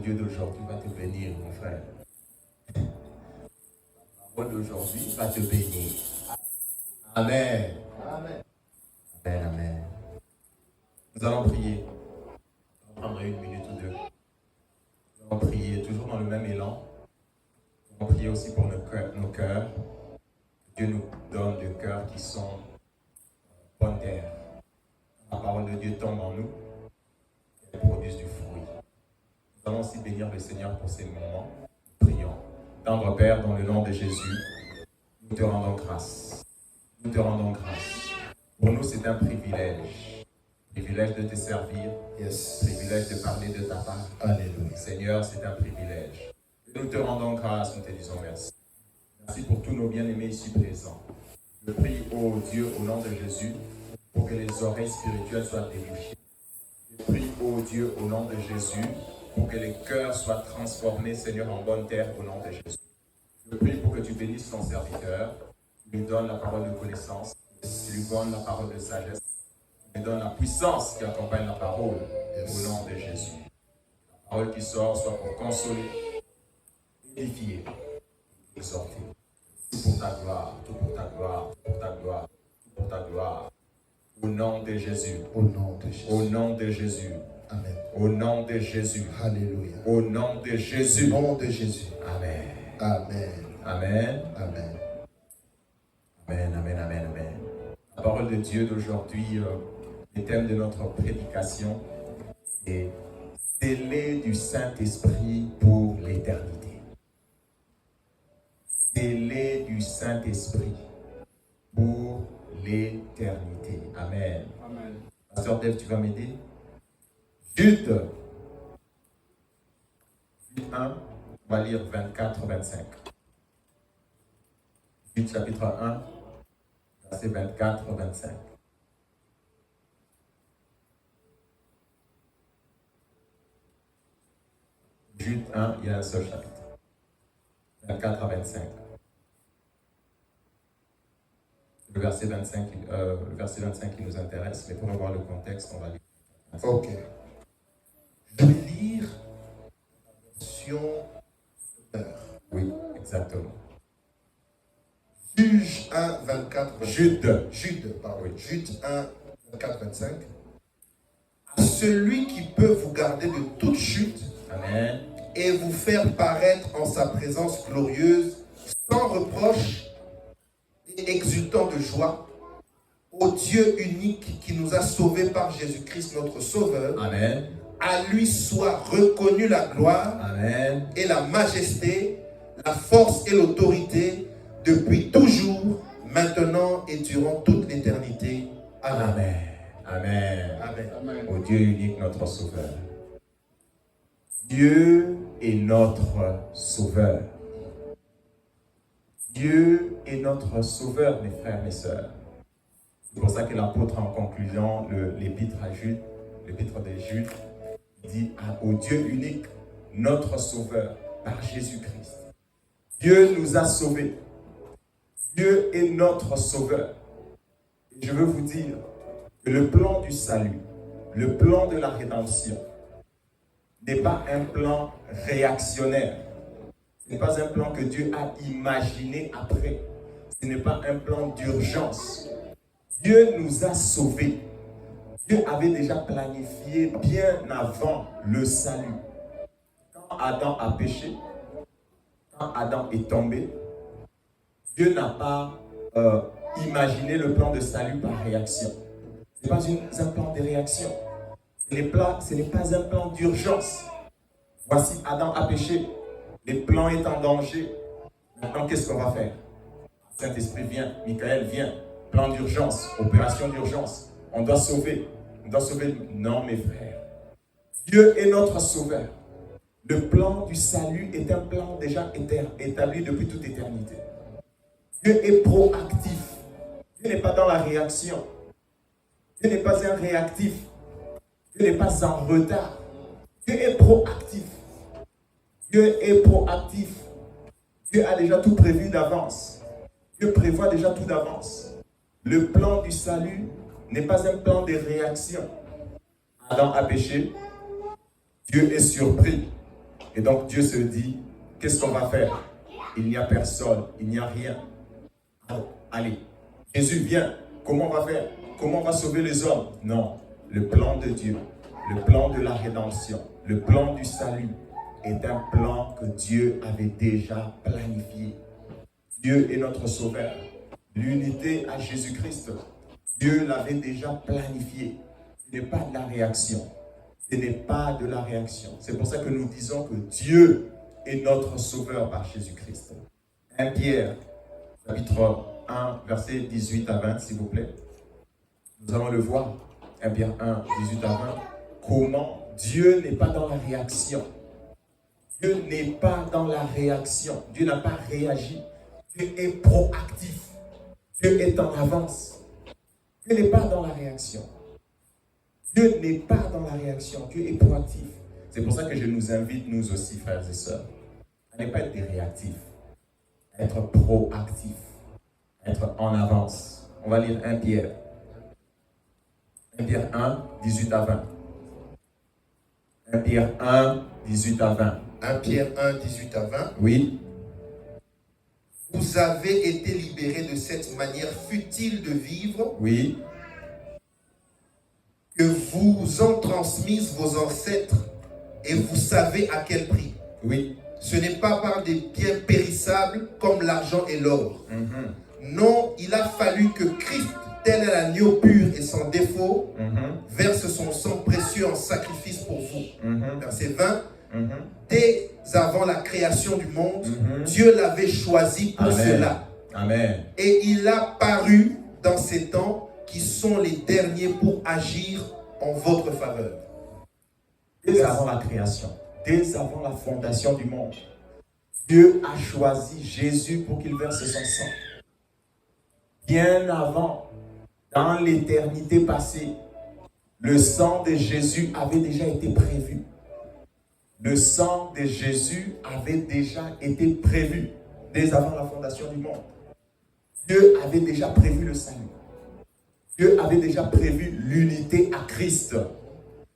Dieu d'aujourd'hui va te bénir, mon frère. La parole d'aujourd'hui va te bénir. Amen. Amen. Amen, amen. Nous allons prier. On va prendre 1 minute ou 2. Nous allons prier toujours dans le même élan. Nous allons prier aussi pour nos cœurs. Dieu nous donne des cœurs qui sont bonne terre. La parole de Dieu tombe en nous et produit du fruit. Nous allons aussi bénir le Seigneur pour ces moments. Prions. Tendre Père, dans le nom de Jésus, nous te rendons grâce. Nous te rendons grâce. Pour nous, c'est un privilège. Privilège de te servir. Yes. Privilège de parler de ta part. Alléluia. Seigneur, c'est un privilège. Nous te rendons grâce, nous te disons merci. Merci pour tous nos bien-aimés ici présents. Je prie, ô Dieu, au nom de Jésus, pour que les oreilles spirituelles soient débouchées. Je prie, ô Dieu, au nom de Jésus, pour que les cœurs soient transformés, Seigneur, en bonne terre, au nom de Jésus. Je prie pour que tu bénisses ton serviteur, tu lui donnes la parole de connaissance, tu lui donnes la parole de sagesse, tu lui donnes la puissance qui accompagne la parole, au nom de Jésus. La parole qui sort soit pour consoler, édifier, exhorter. Tout pour ta gloire, tout pour ta gloire, tout pour ta gloire, tout pour ta gloire. Au nom de Jésus. Au nom de Jésus. Au nom de Jésus. Amen. Au nom de Jésus. Alléluia. Au nom de Jésus. Au nom de Jésus. Amen. Amen. Amen. Amen. Amen, amen, amen, amen. La parole de Dieu d'aujourd'hui, le thème de notre prédication, c'est scellé du Saint-Esprit pour l'éternité. Scellé du Saint-Esprit pour l'éternité. Amen. Amen. Pasteur Dave, tu vas m'aider? Jude 1, on va lire 24-25. Jude chapitre 1, verset 24-25. Jude 1, il y a un seul chapitre. 24 à 25. Le verset 25 qui nous intéresse, mais pour avoir le contexte, on va lire. Ok. Je vais lire la version Sonneur. Oui, exactement. Juge 1, 24, 25. Jude, pardon. Oui. Jude 1, 24, 25. À celui qui peut vous garder de toute chute. Amen. Et vous faire paraître en sa présence glorieuse, sans reproche et exultant de joie, au Dieu unique qui nous a sauvés par Jésus-Christ notre Sauveur. Amen. À lui soit reconnue la gloire. Amen. Et la majesté, la force et l'autorité depuis toujours, maintenant et durant toute l'éternité. Amen. Amen. Amen. Amen. Au Dieu unique notre Sauveur. Dieu est notre Sauveur. Dieu est notre Sauveur, mes frères, mes sœurs. C'est pour ça que l'apôtre, en conclusion, l'épître à Jude, l'épître de Jude, dit au Dieu unique, notre Sauveur, par Jésus-Christ. Dieu nous a sauvés. Dieu est notre Sauveur. Et je veux vous dire que le plan du salut, le plan de la rédemption, n'est pas un plan réactionnaire. Ce n'est pas un plan que Dieu a imaginé après. Ce n'est pas un plan d'urgence. Dieu nous a sauvés. Dieu avait déjà planifié bien avant le salut. Quand Adam a péché, quand Adam est tombé, Dieu n'a pas imaginé le plan de salut par réaction. Ce n'est pas un plan de réaction. Ce n'est pas un plan d'urgence. Voici, Adam a péché. Le plan est en danger. Maintenant, qu'est-ce qu'on va faire? Saint-Esprit vient, Michael vient. Plan d'urgence, opération d'urgence. On doit sauver. On doit sauver. Non, mes frères. Dieu est notre sauveur. Le plan du salut est un plan déjà établi depuis toute éternité. Dieu est proactif. Dieu n'est pas dans la réaction. Dieu n'est pas un réactif. Dieu n'est pas en retard. Dieu est proactif. Dieu est proactif. Dieu a déjà tout prévu d'avance. Dieu prévoit déjà tout d'avance. Le plan du salut n'est pas un plan de réaction. Adam a péché. Dieu est surpris. Et donc Dieu se dit, qu'est-ce qu'on va faire? Il n'y a personne, il n'y a rien. Allez, Jésus vient, comment on va faire? Comment on va sauver les hommes? Non, le plan de Dieu, le plan de la rédemption, le plan du salut est un plan que Dieu avait déjà planifié. Dieu est notre sauveur. L'unité à Jésus-Christ, Dieu l'avait déjà planifié. Ce n'est pas de la réaction. Ce n'est pas de la réaction. C'est pour ça que nous disons que Dieu est notre sauveur par Jésus-Christ. 1 Pierre, chapitre 1, versets 18 à 20, s'il vous plaît. Nous allons le voir. 1 Pierre 1, 18 à 20. Comment Dieu n'est pas dans la réaction. Dieu n'est pas dans la réaction. Dieu n'a pas réagi. Dieu est proactif. Dieu est en avance. Dieu n'est pas dans la réaction. Dieu n'est pas dans la réaction. Dieu est proactif. C'est pour ça que je nous invite, nous aussi, frères et sœurs, à ne pas être des réactifs, à être proactifs, à être en avance. On va lire 1 Pierre. 1 Pierre 1, 18 à 20. 1 Pierre 1, 18 à 20. 1 Pierre 1, 18 à 20. Oui. Vous avez été libérés de cette manière futile de vivre. Oui. Que vous ont transmise vos ancêtres et vous savez à quel prix. Oui. Ce n'est pas par des biens périssables comme l'argent et l'or. Non, il a fallu que Christ, tel est l'agneau pur et sans défaut, verse son sang précieux en sacrifice pour vous. Verset 20. Dès avant la création du monde, Dieu l'avait choisi pour cela. Amen. Et il a paru dans ces temps qui sont les derniers pour agir en votre faveur. Dès avant la création, dès avant la fondation du monde, Dieu a choisi Jésus pour qu'il verse son sang. Bien avant, dans l'éternité passée, le sang de Jésus avait déjà été prévu. Le sang de Jésus avait déjà été prévu dès avant la fondation du monde. Dieu avait déjà prévu le salut. Dieu avait déjà prévu l'unité à Christ.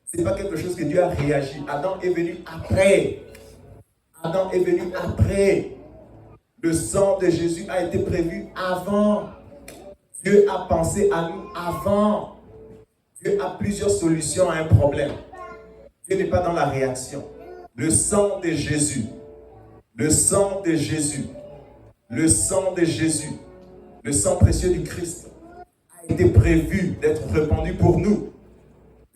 Ce n'est pas quelque chose que Dieu a réagi. Adam est venu après. Adam est venu après. Le sang de Jésus a été prévu avant. Dieu a pensé à nous avant. Dieu a plusieurs solutions à un problème. Dieu n'est pas dans la réaction. Le sang de Jésus. Le sang de Jésus. Le sang de Jésus. Le sang précieux du Christ a été prévu d'être répandu pour nous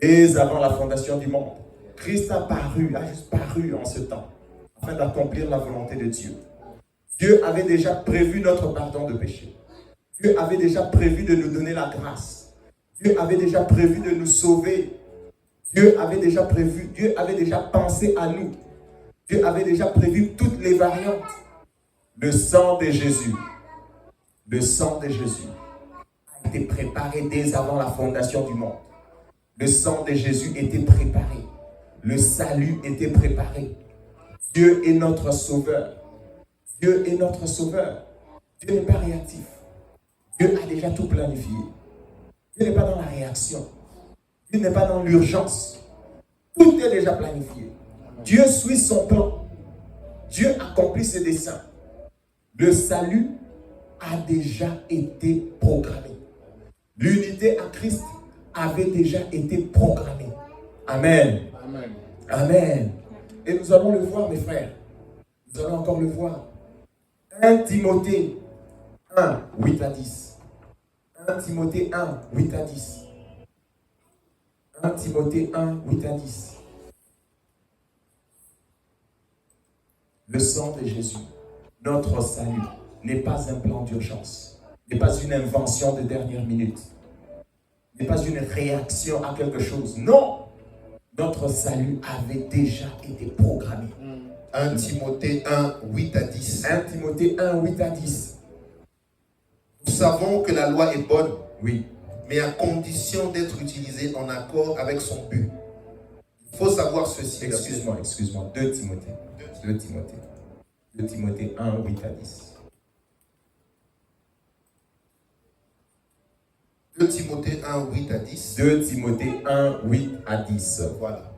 dès avant la fondation du monde. Christ a juste paru en ce temps afin d'accomplir la volonté de Dieu. Dieu avait déjà prévu notre pardon de péché. Dieu avait déjà prévu de nous donner la grâce. Dieu avait déjà prévu de nous sauver. Dieu avait déjà prévu, Dieu avait déjà pensé à nous. Dieu avait déjà prévu toutes les variantes. Le sang de Jésus. Le sang de Jésus a été préparé dès avant la fondation du monde. Le sang de Jésus était préparé. Le salut était préparé. Dieu est notre sauveur. Dieu est notre sauveur. Dieu n'est pas réactif. Dieu a déjà tout planifié. Dieu n'est pas dans la réaction. Dieu n'est pas dans l'urgence. Tout est déjà planifié. Dieu suit son plan. Dieu accomplit ses desseins. Le salut a déjà été programmé. L'unité à Christ avait déjà été programmée. Amen. Amen. Amen. Et nous allons le voir, mes frères. Nous allons encore le voir. 1 Timothée 1, 8 à 10. 1 Timothée 1, 8 à 10. 1 Timothée 1, 8 à 10. Le sang de Jésus, notre salut, n'est pas un plan d'urgence, n'est pas une invention de dernière minute, n'est pas une réaction à quelque chose. Non, notre salut avait déjà été programmé. 1 Timothée 1, 8 à 10. 1 Timothée 1, 8 à 10. Nous savons que la loi est bonne, Oui. mais à condition d'être utilisée en accord avec son but. Il faut savoir ceci. Excuse-moi. 2 Timothée. 2 Timothée. 2 Timothée 1, 8 à 10. 2 Timothée 1, 8 à 10. 2 Timothée 1, 8 à 10. Voilà.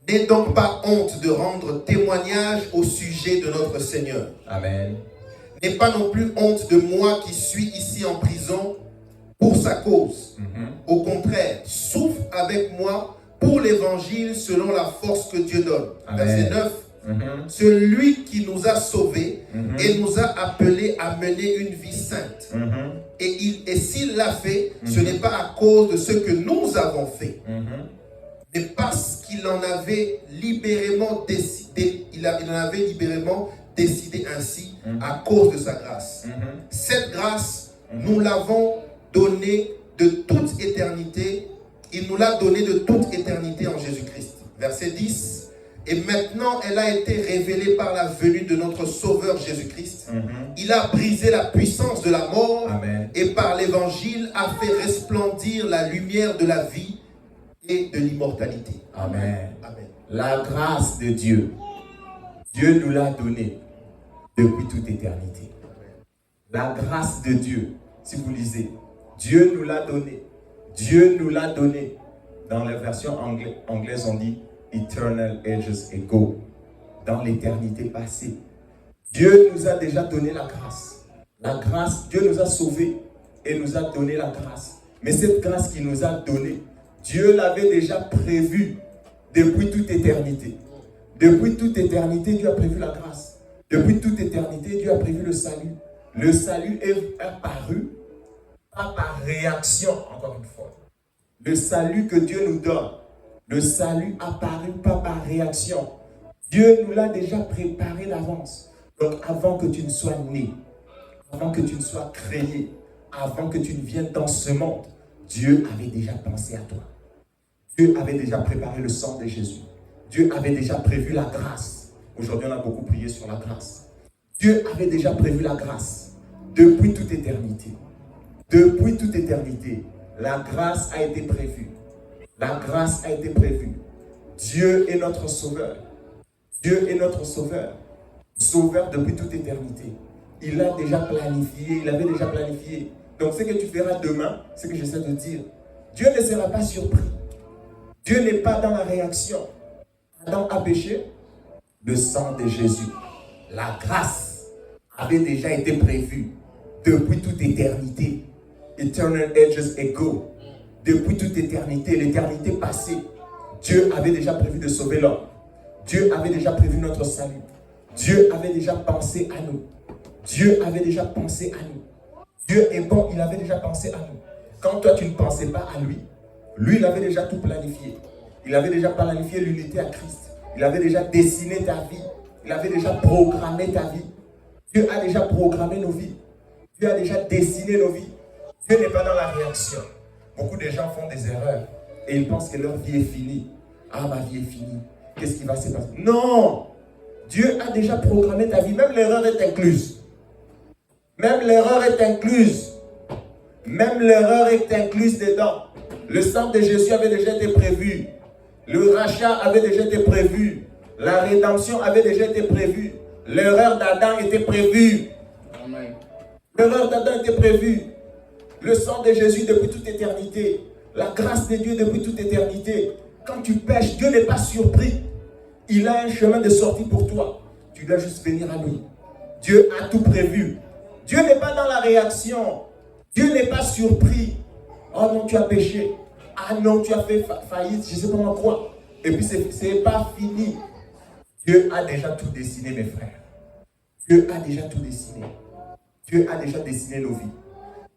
N'aie donc pas honte de rendre témoignage au sujet de notre Seigneur. Amen. N'aie pas non plus honte de moi qui suis ici en prison pour sa cause. Au contraire, souffre avec moi pour l'évangile selon la force que Dieu donne. Amen. Verset 9. Celui qui nous a sauvés et nous a appelés à mener une vie sainte. Et s'il l'a fait, ce n'est pas à cause de ce que nous avons fait, mais parce qu'il en avait libérément décidé, il en avait libérément décidé ainsi à cause de sa grâce. Cette grâce, nous l'avons donnée de toute éternité. Il nous l'a donnée de toute éternité en Jésus-Christ. Verset 10. Et maintenant, elle a été révélée par la venue de notre Sauveur Jésus-Christ. Il a brisé la puissance de la mort. Amen. Et par l'évangile a fait resplendir la lumière de la vie et de l'immortalité. Amen. Amen. La grâce de Dieu, Dieu nous l'a donnée depuis toute éternité. La grâce de Dieu, si vous lisez, Dieu nous l'a donnée. Dieu nous l'a donnée. Dans la version anglaise, on dit Eternal ages ago, dans l'éternité passée. Dieu nous a déjà donné la grâce. La grâce, Dieu nous a sauvés et nous a donné la grâce. Mais cette grâce qu'il nous a donnée, Dieu l'avait déjà prévue depuis toute éternité. Depuis toute éternité, Dieu a prévu la grâce. Depuis toute éternité, Dieu a prévu le salut. Le salut est apparu, pas par réaction, encore une fois. Le salut que Dieu nous donne, le salut apparu pas par réaction. Dieu nous l'a déjà préparé d'avance. Donc avant que tu ne sois né, avant que tu ne sois créé, avant que tu ne viennes dans ce monde, Dieu avait déjà pensé à toi. Dieu avait déjà préparé le sang de Jésus. Dieu avait déjà prévu la grâce. Aujourd'hui, on a beaucoup prié sur la grâce. Dieu avait déjà prévu la grâce depuis toute éternité. Depuis toute éternité, la grâce a été prévue. La grâce a été prévue. Dieu est notre sauveur. Dieu est notre sauveur. Sauveur depuis toute éternité. Il a déjà planifié. Il avait déjà planifié. Donc ce que tu feras demain, ce que j'essaie de dire, Dieu ne sera pas surpris. Dieu n'est pas dans la réaction. Adam a péché. Le sang de Jésus, la grâce avait déjà été prévue depuis toute éternité. Eternal ages ago. Depuis toute éternité, l'éternité passée, Dieu avait déjà prévu de sauver l'homme. Dieu avait déjà prévu notre salut. Dieu avait déjà pensé à nous. Dieu avait déjà pensé à nous. Dieu est bon, il avait déjà pensé à nous. Quand toi tu ne pensais pas à lui, lui il avait déjà tout planifié. Il avait déjà planifié l'unité à Christ. Il avait déjà dessiné ta vie. Il avait déjà programmé ta vie. Dieu a déjà programmé nos vies. Dieu a déjà dessiné nos vies. Dieu n'est pas dans la réaction. Beaucoup de gens font des erreurs et ils pensent que leur vie est finie. Ah, ma vie est finie. Qu'est-ce qui va se passer? Non! Dieu a déjà programmé ta vie. Même l'erreur est incluse. Même l'erreur est incluse. Même l'erreur est incluse dedans. Le sang de Jésus avait déjà été prévu. Le rachat avait déjà été prévu. La rédemption avait déjà été prévue. L'erreur d'Adam était prévue. Amen. L'erreur d'Adam était prévue. Le sang de Jésus depuis toute éternité. La grâce de Dieu depuis toute éternité. Quand tu pèches, Dieu n'est pas surpris. Il a un chemin de sortie pour toi. Tu dois juste venir à lui. Dieu a tout prévu. Dieu n'est pas dans la réaction. Dieu n'est pas surpris. Oh non, tu as péché. Ah non, tu as fait faillite, je ne sais pas quoi. Et puis, c'est pas fini. Dieu a déjà tout dessiné, mes frères. Dieu a déjà tout dessiné. Dieu a déjà dessiné nos vies.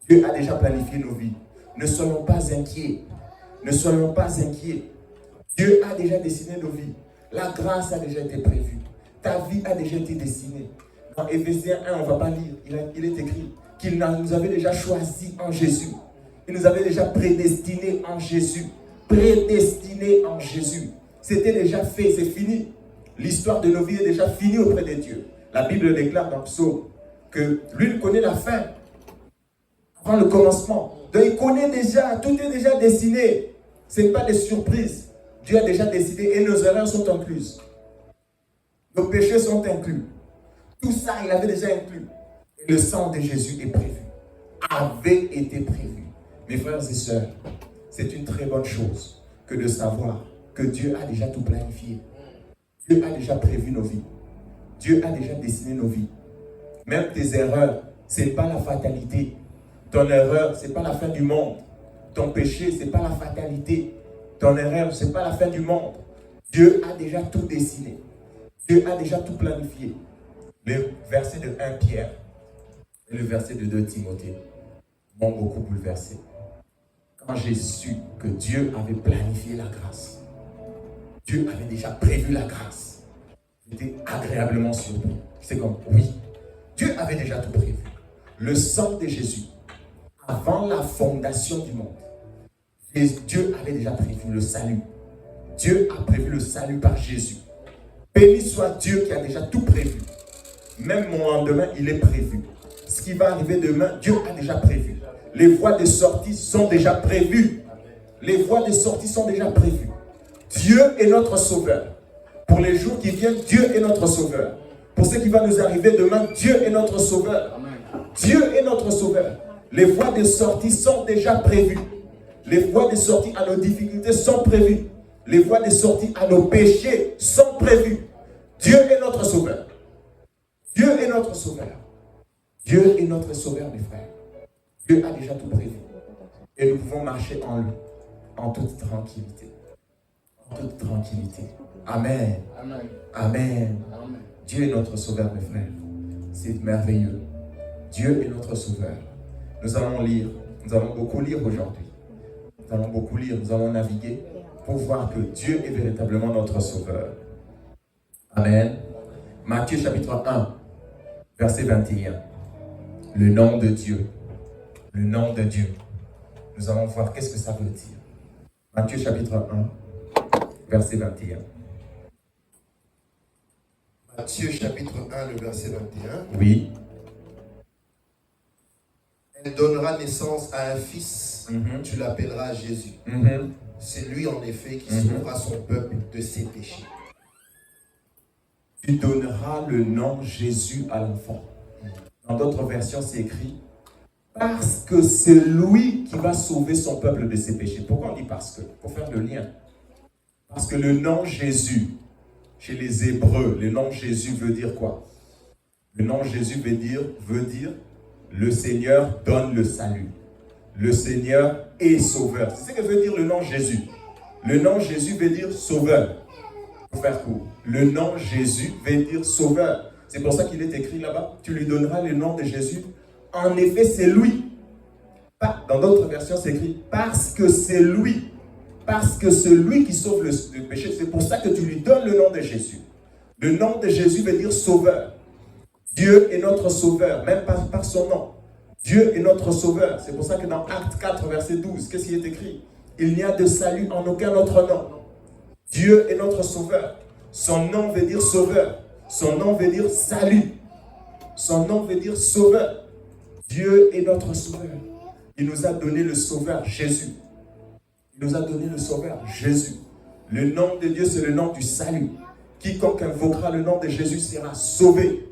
Dieu a déjà planifié nos vies. Ne soyons pas inquiets. Ne soyons pas inquiets. Dieu a déjà dessiné nos vies. La grâce a déjà été prévue. Ta vie a déjà été dessinée. Dans Éphésiens 1, on ne va pas lire. Il est écrit qu'il nous avait déjà choisis en Jésus. Il nous avait déjà prédestinés en Jésus. Prédestinés en Jésus. C'était déjà fait, c'est fini. L'histoire de nos vies est déjà finie auprès de Dieu. La Bible déclare dans Psaume que lui, il connaît la fin avant le commencement. Donc il connaît déjà, tout est déjà dessiné. Ce n'est pas des surprises. Dieu a déjà décidé et nos erreurs sont incluses. Nos péchés sont inclus. Tout ça, il avait déjà inclus. Et le sang de Jésus est prévu. Avait été prévu. Mes frères et sœurs, c'est une très bonne chose que de savoir que Dieu a déjà tout planifié. Dieu a déjà prévu nos vies. Dieu a déjà dessiné nos vies. Même tes erreurs, ce n'est pas la fatalité. Ton erreur, ce n'est pas la fin du monde. Ton péché, ce n'est pas la fatalité. Ton erreur, ce n'est pas la fin du monde. Dieu a déjà tout dessiné. Dieu a déjà tout planifié. Le verset de 1 Pierre et le verset de 2 Timothée m'ont beaucoup bouleversé. Quand j'ai su que Dieu avait planifié la grâce, Dieu avait déjà prévu la grâce, j'étais agréablement surpris. C'est comme, oui, Dieu avait déjà tout prévu. Le sang de Jésus, avant la fondation du monde, Dieu avait déjà prévu le salut. Dieu a prévu le salut par Jésus. Béni soit Dieu qui a déjà tout prévu. Même mon lendemain, il est prévu. Ce qui va arriver demain, Dieu a déjà prévu. Les voies de sortie sont déjà prévues. Les voies de sortie sont déjà prévues. Dieu est notre sauveur. Pour les jours qui viennent, Dieu est notre sauveur. Pour ce qui va nous arriver demain, Dieu est notre sauveur. Dieu est notre sauveur. Les voies de sortie sont déjà prévues. Les voies de sortie à nos difficultés sont prévues. Les voies de sortie à nos péchés sont prévues. Dieu est notre sauveur. Dieu est notre sauveur. Dieu est notre sauveur, mes frères. Dieu a déjà tout prévu. Et nous pouvons marcher en lui, en toute tranquillité. En toute tranquillité. Amen. Amen. Amen. Amen. Dieu est notre sauveur, mes frères. C'est merveilleux. Dieu est notre sauveur. Nous allons lire. Nous allons beaucoup lire aujourd'hui. Nous allons beaucoup lire. Nous allons naviguer pour voir que Dieu est véritablement notre sauveur. Amen. Matthieu chapitre 1, verset 21. Le nom de Dieu. Le nom de Dieu. Nous allons voir qu'est-ce que ça veut dire. Matthieu chapitre 1, verset 21. Matthieu chapitre 1, le verset 21. Oui. Elle donnera naissance à un fils, tu l'appelleras Jésus. C'est lui en effet qui sauvera son peuple de ses péchés. Tu donneras le nom Jésus à l'enfant. Dans d'autres versions, c'est écrit parce que c'est lui qui va sauver son peuple de ses péchés. Pourquoi on dit parce que? Pour faire le lien. Parce que le nom Jésus, chez les Hébreux, le nom Jésus veut dire quoi? Le nom Jésus veut dire le Seigneur donne le salut. Le Seigneur est sauveur. C'est ce que veut dire le nom Jésus. Le nom Jésus veut dire sauveur. Pour faire court. Le nom Jésus veut dire sauveur. C'est pour ça qu'il est écrit là-bas. Tu lui donneras le nom de Jésus. En effet, c'est lui. Dans d'autres versions, c'est écrit parce que c'est lui. Parce que c'est lui qui sauve le péché. C'est pour ça que tu lui donnes le nom de Jésus. Le nom de Jésus veut dire sauveur. Dieu est notre sauveur, même par son nom. Dieu est notre sauveur. C'est pour ça que dans Acte 4, verset 12, qu'est-ce qui est écrit? Il n'y a de salut en aucun autre nom. Dieu est notre sauveur. Son nom veut dire sauveur. Son nom veut dire salut. Son nom veut dire sauveur. Dieu est notre sauveur. Il nous a donné le sauveur Jésus. Il nous a donné le sauveur Jésus. Le nom de Dieu, c'est le nom du salut. Quiconque invoquera le nom de Jésus sera sauvé.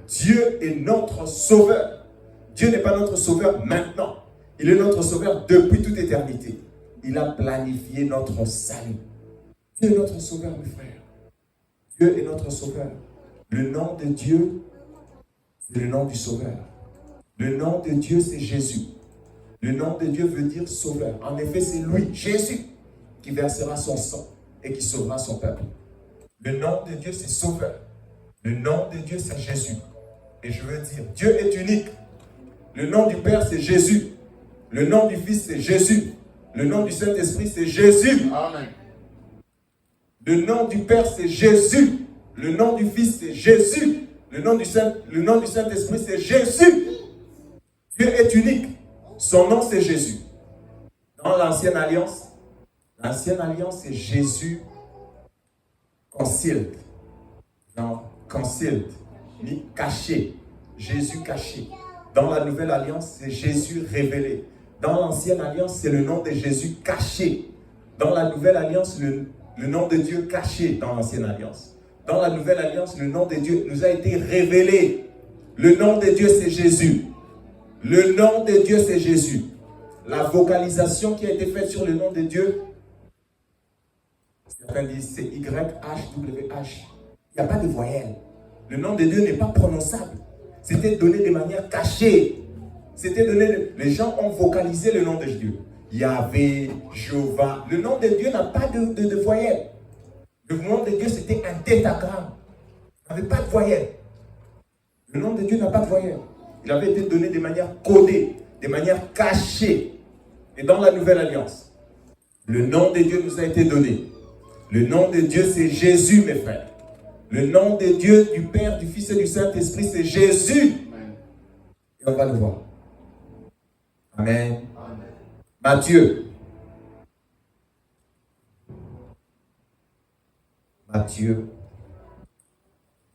Dieu est notre sauveur. Dieu n'est pas notre sauveur maintenant. Il est notre sauveur depuis toute éternité. Il a planifié notre salut. Dieu est notre sauveur, mes frères. Dieu est notre sauveur. Le nom de Dieu, c'est le nom du sauveur. Le nom de Dieu, c'est Jésus. Le nom de Dieu veut dire sauveur. En effet, c'est lui, Jésus, qui versera son sang et qui sauvera son peuple. Le nom de Dieu, c'est sauveur. Le nom de Dieu, c'est Jésus. Et je veux dire, Dieu est unique. Le nom du Père, c'est Jésus. Le nom du Fils, c'est Jésus. Le nom du Saint-Esprit, c'est Jésus. Amen. Le nom du Père, c'est Jésus. Le nom du Fils, c'est Jésus. Le nom du Saint-Esprit, c'est Jésus. Dieu est unique. Son nom, c'est Jésus. Dans l'ancienne alliance, c'est Jésus concealed. Non, concealed. Caché. Jésus caché. Dans la nouvelle alliance, c'est Jésus révélé. Dans l'ancienne alliance, c'est le nom de Jésus caché. Dans la nouvelle alliance, le nom de Dieu caché dans l'ancienne alliance. Dans la nouvelle alliance, le nom de Dieu nous a été révélé. Le nom de Dieu, c'est Jésus. Le nom de Dieu, c'est Jésus. La vocalisation qui a été faite sur le nom de Dieu Certains disent c'est YHWH. Il n'y a pas de voyelle. Le nom de Dieu n'est pas prononçable. C'était donné de manière cachée. C'était donné. Les gens ont vocalisé le nom de Dieu. Yahvé, Jéhovah. Le nom de Dieu n'a pas de voyelle. Le nom de Dieu, c'était un tétragramme. Il n'avait pas de voyelle. Le nom de Dieu n'a pas de voyelle. Il avait été donné de manière codée, de manière cachée. Et dans la Nouvelle Alliance, le nom de Dieu nous a été donné. Le nom de Dieu, c'est Jésus, mes frères. Le nom de Dieu, du Père, du Fils et du Saint-Esprit, c'est Jésus. Et on va le voir. Amen. Amen. Matthieu.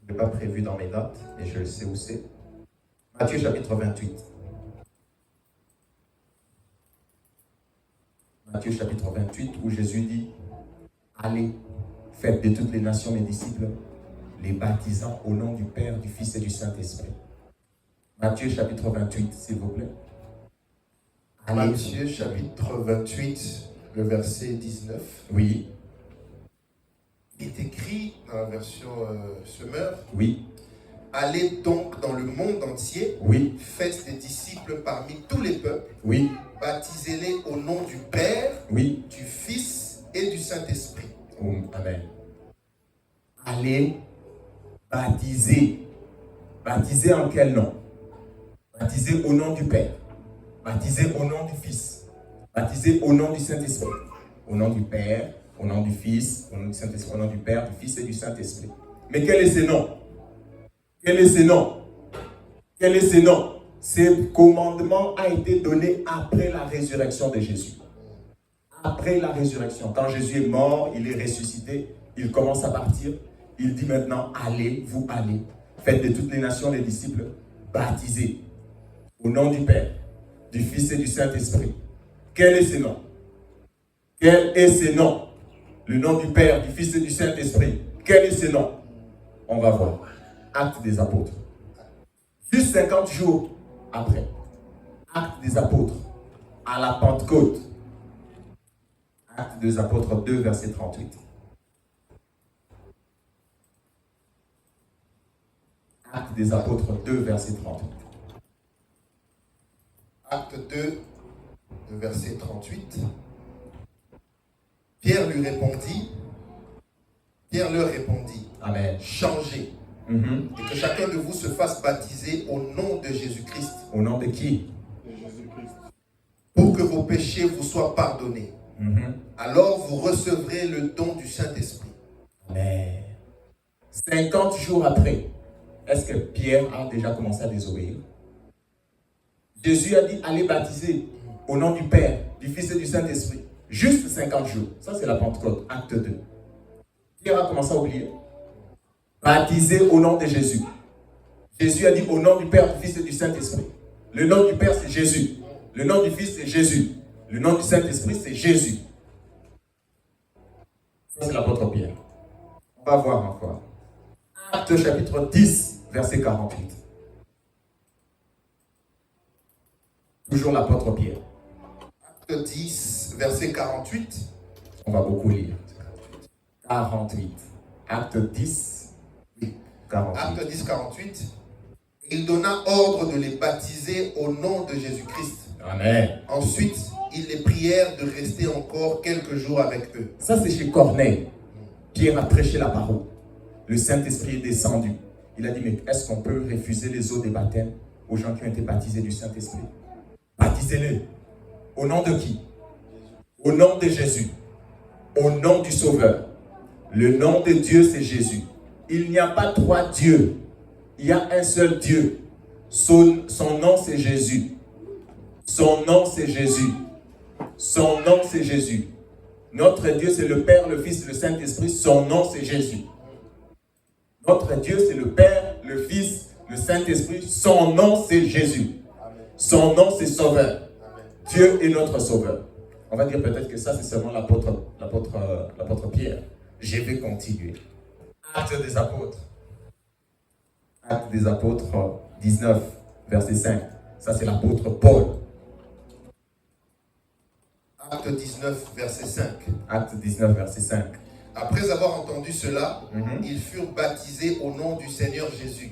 Je n'ai pas prévu dans mes notes, mais je sais où c'est. Matthieu chapitre 28. Matthieu chapitre 28, où Jésus dit, allez, faites de toutes les nations mes disciples, les baptisant au nom du Père, du Fils et du Saint-Esprit. Matthieu chapitre 28, s'il vous plaît. Allez. Matthieu chapitre 28, le verset 19. Oui. Il est écrit dans la version Semeur. Oui. Allez donc dans le monde entier. Oui. Faites des disciples parmi tous les peuples. Oui. Baptisez-les au nom du Père, oui. du Fils et du Saint-Esprit. Amen. Allez baptiser. Baptiser en quel nom? Baptiser au nom du Père. Baptiser au nom du Fils. Baptiser au nom du Saint-Esprit. Au nom du Père, au nom du Fils, au nom du Saint-Esprit, au nom du Père, du Fils et du Saint-Esprit. Mais quel est ce nom? Quel est ce nom? Quel est ce nom? Ce commandement a été donné après la résurrection de Jésus. Après la résurrection, quand Jésus est mort, il est ressuscité, il commence à partir. Il dit maintenant, allez, vous allez. Faites de toutes les nations les disciples, baptisés au nom du Père, du Fils et du Saint-Esprit. Quel est ce nom? Quel est ce nom? Le nom du Père, du Fils et du Saint-Esprit. Quel est ce nom? On va voir. Actes des apôtres. Juste 50 jours après. Actes des apôtres. À la Pentecôte. Actes des apôtres 2, verset 38. Actes des apôtres 2, verset 38. Acte 2, le verset 38. Pierre leur répondit, Amen. Changez, et que chacun de vous se fasse baptiser au nom de Jésus-Christ. Au nom de qui? De Jésus-Christ. Pour que vos péchés vous soient pardonnés. Alors vous recevrez le don du Saint-Esprit. Amen. 50 jours après, est-ce que Pierre a déjà commencé à désobéir? Jésus a dit, allez baptiser au nom du Père, du Fils et du Saint-Esprit. Juste 50 jours. Ça, c'est la Pentecôte, acte 2. Pierre a commencé à oublier. Baptiser au nom de Jésus. Jésus a dit au nom du Père, du Fils et du Saint-Esprit. Le nom du Père, c'est Jésus. Le nom du Fils, c'est Jésus. Le nom du Saint-Esprit, c'est Jésus. Ça, c'est l'apôtre Pierre. On va voir encore. Acte chapitre 10, verset 48. Toujours l'apôtre Pierre. Acte 10, verset 48. On va beaucoup lire. 48. Acte 10, 48. Acte 10, 48. Il donna ordre de les baptiser au nom de Jésus-Christ. Amen. Ensuite, ils les prièrent de rester encore quelques jours avec eux. Ça, c'est chez Corneille. Pierre a prêché la parole. Le Saint-Esprit est descendu. Il a dit, mais est-ce qu'on peut refuser les eaux des baptêmes aux gens qui ont été baptisés du Saint-Esprit? Baptisez-les. Au nom de qui? Au nom de Jésus. Au nom du Sauveur. Le nom de Dieu, c'est Jésus. Il n'y a pas trois dieux. Il y a un seul Dieu. Son nom, c'est Jésus. Son nom, c'est Jésus. Son nom, c'est Jésus. Notre Dieu, c'est le Père, le Fils et le Saint-Esprit. Son nom, c'est Jésus. Notre Dieu, c'est le Père, le Fils, le Saint-Esprit. Son nom, c'est Jésus. Son nom, c'est Sauveur. Dieu est notre Sauveur. On va dire peut-être que ça, c'est seulement l'apôtre Pierre. Je vais continuer. Actes des apôtres. Actes des apôtres 19, verset 5. Ça, c'est l'apôtre Paul. Acte 19, verset 5. Acte 19, verset 5. Après avoir entendu cela, ils furent baptisés au nom du Seigneur Jésus.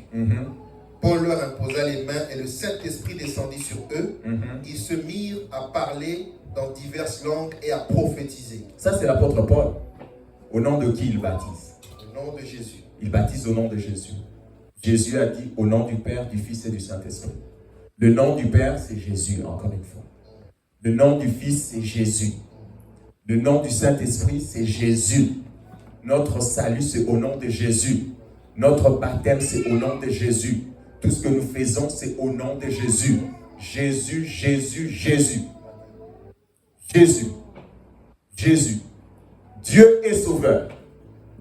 Paul leur imposa les mains et le Saint-Esprit descendit sur eux. Ils se mirent à parler dans diverses langues et à prophétiser. Ça, c'est l'apôtre Paul. Au nom de qui il baptise? Au nom de Jésus. Il baptise au nom de Jésus. Jésus a dit au nom du Père, du Fils et du Saint-Esprit. Le nom du Père, c'est Jésus, encore une fois. Le nom du Fils, c'est Jésus. Le nom du Saint-Esprit, c'est Jésus. Notre salut, c'est au nom de Jésus. Notre baptême, c'est au nom de Jésus. Tout ce que nous faisons, c'est au nom de Jésus. Jésus, Jésus, Jésus. Jésus. Jésus. Dieu est sauveur.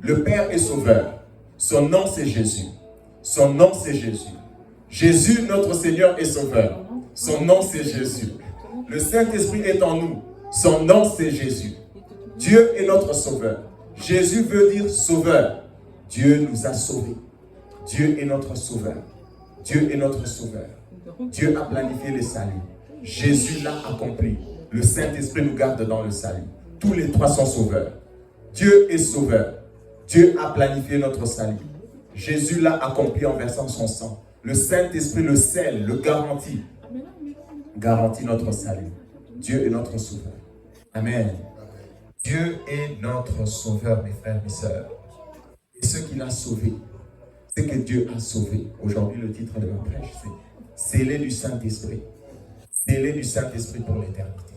Le Père est sauveur. Son nom, c'est Jésus. Son nom, c'est Jésus. Jésus, notre Seigneur, est sauveur. Son nom, c'est Jésus. Le Saint-Esprit est en nous. Son nom, c'est Jésus. Dieu est notre sauveur. Jésus veut dire sauveur. Dieu nous a sauvés. Dieu est notre sauveur. Dieu est notre sauveur. Dieu a planifié le salut. Jésus l'a accompli. Le Saint-Esprit nous garde dans le salut. Tous les trois sont sauveurs. Dieu est sauveur. Dieu a planifié notre salut. Jésus l'a accompli en versant son sang. Le Saint-Esprit le scelle, le garantit. Garantit notre salut. Dieu est notre sauveur. Amen. Dieu est notre sauveur, mes frères, mes sœurs. Et ce qu'il a sauvé, c'est que Dieu a sauvé. Aujourd'hui, le titre de ma prêche, c'est scellé du Saint-Esprit. Scellé du Saint-Esprit pour l'éternité.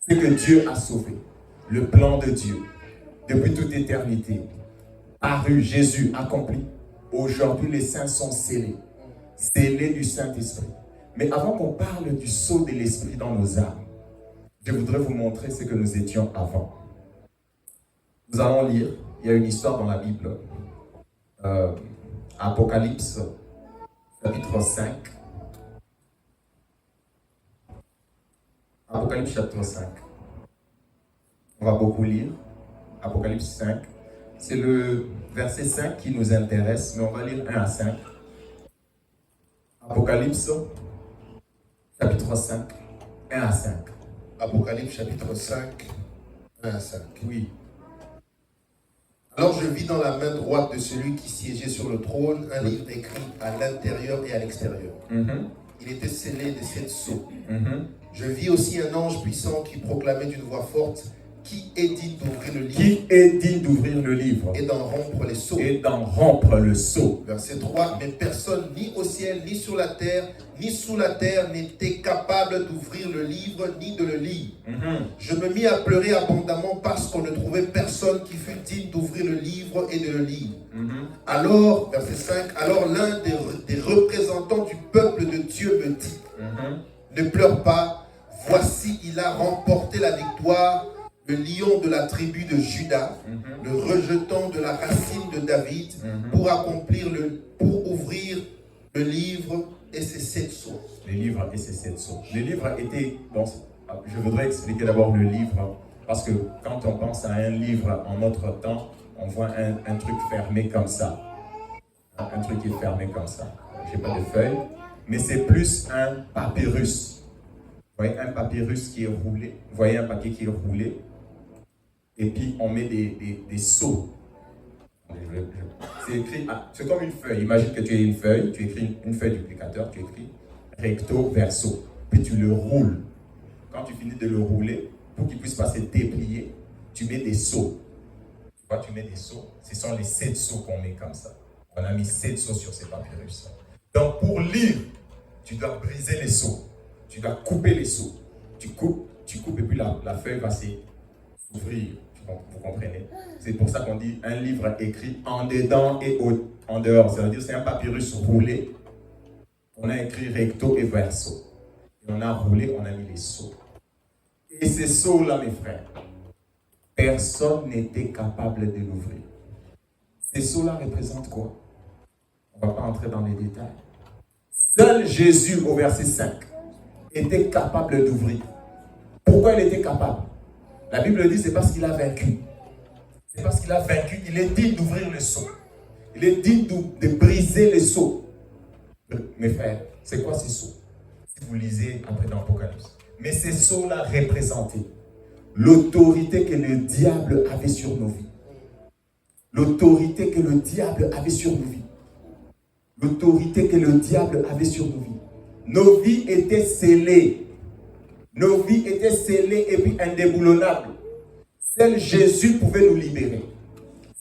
C'est que Dieu a sauvé. Le plan de Dieu, depuis toute éternité, paru, Jésus accompli. Aujourd'hui, les saints sont scellés. Scellés du Saint-Esprit. Mais avant qu'on parle du sceau de l'Esprit dans nos âmes, je voudrais vous montrer ce que nous étions avant. Nous allons lire, il y a une histoire dans la Bible. Apocalypse, chapitre 5. Apocalypse, chapitre 5. On va beaucoup lire. Apocalypse 5. C'est le verset 5 qui nous intéresse, mais on va lire 1 à 5. Apocalypse, chapitre 5, 1 à 5. Apocalypse, chapitre 5, 1 à 5. Oui. Alors je vis dans la main droite de celui qui siégeait sur le trône un livre écrit à l'intérieur et à l'extérieur. Il était scellé de 7 sceaux. Je vis aussi un ange puissant qui proclamait d'une voix forte: qui est digne d'ouvrir le livre? Qui est digne d'ouvrir le livre? Et d'en rompre les sceaux. Et d'en rompre le sceau. Verset 3. Mais personne, ni au ciel, ni sur la terre, ni sous la terre, n'était capable d'ouvrir le livre, ni de le lire. Je me mis à pleurer abondamment parce qu'on ne trouvait personne qui fût digne d'ouvrir le livre et de le lire. Alors, verset 5, alors l'un des représentants du peuple de Dieu me dit: ne pleure pas, voici il a remporté la victoire, le lion de la tribu de Juda, le rejeton de la racine de David, pour ouvrir le livre et ses 7 sceaux. Le livre et ses 7 sceaux. Le livre était... Bon, je voudrais expliquer d'abord le livre, parce que quand on pense à un livre en notre temps, on voit un truc fermé comme ça. Un truc qui est fermé comme ça. Je n'ai pas de feuilles, mais c'est plus un papyrus. Vous voyez un papyrus qui est roulé. Vous voyez un papier qui est roulé. Et puis on met des sceaux. C'est écrit, c'est comme une feuille. Imagine que tu as une feuille, tu écris une feuille duplicateur, tu écris recto verso. Puis tu le roules. Quand tu finis de le rouler, pour qu'il puisse passer déplié, tu mets des sceaux. Tu vois, tu mets des sceaux. Ce sont les 7 sceaux qu'on met comme ça. On a mis 7 sceaux sur ces papyrus. Donc pour lire, tu dois briser les sceaux. Tu dois couper les sceaux. Tu coupes et puis la feuille va s'ouvrir. Vous comprenez? C'est pour ça qu'on dit un livre écrit en dedans et en dehors. C'est-à-dire c'est un papyrus roulé. On a écrit recto et verso. Et on a roulé, on a mis les sceaux. Et ces sceaux-là, mes frères, personne n'était capable de l'ouvrir. Ces sceaux-là représentent quoi? On ne va pas entrer dans les détails. Seul Jésus, au verset 5, était capable d'ouvrir. Pourquoi il était capable? La Bible dit c'est parce qu'il a vaincu. C'est parce qu'il a vaincu. Il est digne d'ouvrir le sceau. Il est digne de briser les sceaux. Mes frères, c'est quoi ces sceaux? Si vous lisez après dans l'Apocalypse. Mais ces sceaux-là représentaient l'autorité que le diable avait sur nos vies. l'autorité que le diable avait sur nos vies. L'autorité que le diable avait sur nos vies. Nos vies étaient scellées. Nos vies étaient scellées et puis indéboulonnables. Seul Jésus pouvait nous libérer.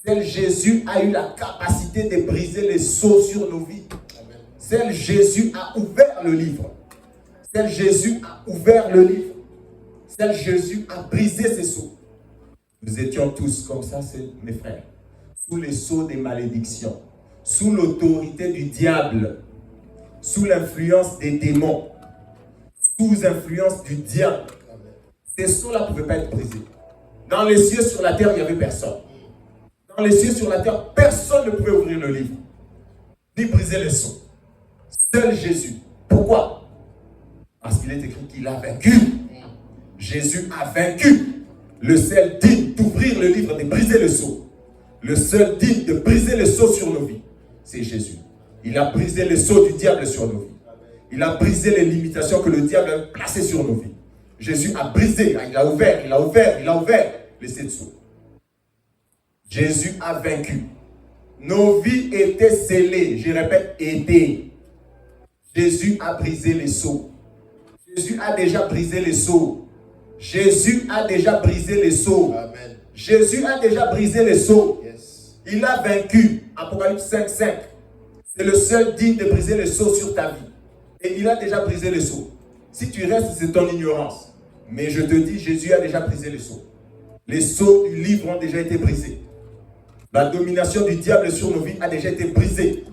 Seul Jésus a eu la capacité de briser les sceaux sur nos vies. Seul Jésus a ouvert le livre. Seul Jésus a ouvert le livre. Seul Jésus a brisé ces sceaux. Nous étions tous comme ça, mes frères, sous les sceaux des malédictions, sous l'autorité du diable, sous l'influence des démons, sous l'influence du diable. Ces sceaux-là ne pouvaient pas être brisés. Dans les cieux, sur la terre, il n'y avait personne. Dans les cieux, sur la terre, personne ne pouvait ouvrir le livre, ni briser les sceaux. Seul Jésus. Pourquoi? Parce qu'il est écrit qu'il a vaincu. Jésus a vaincu. Le seul digne d'ouvrir le livre, de briser le sceau. Le seul digne de briser le sceau sur nos vies, c'est Jésus. Il a brisé le sceau du diable sur nos vies. Il a brisé les limitations que le diable a placées sur nos vies. Jésus a brisé, il a ouvert les sept sceaux. Jésus a vaincu. Nos vies étaient scellées, je répète, étaient. Jésus a brisé les sceaux. Jésus a déjà brisé les sceaux. Jésus a déjà brisé les sceaux. Amen. Jésus a déjà brisé les sceaux. Yes. Il a vaincu. Apocalypse 5:5. C'est le seul digne de briser les sceaux sur ta vie. Et il a déjà brisé les sceaux. Si tu restes, c'est ton ignorance. Mais je te dis, Jésus a déjà brisé les sceaux. Les sceaux du livre ont déjà été brisés. La domination du diable sur nos vies a déjà été brisée.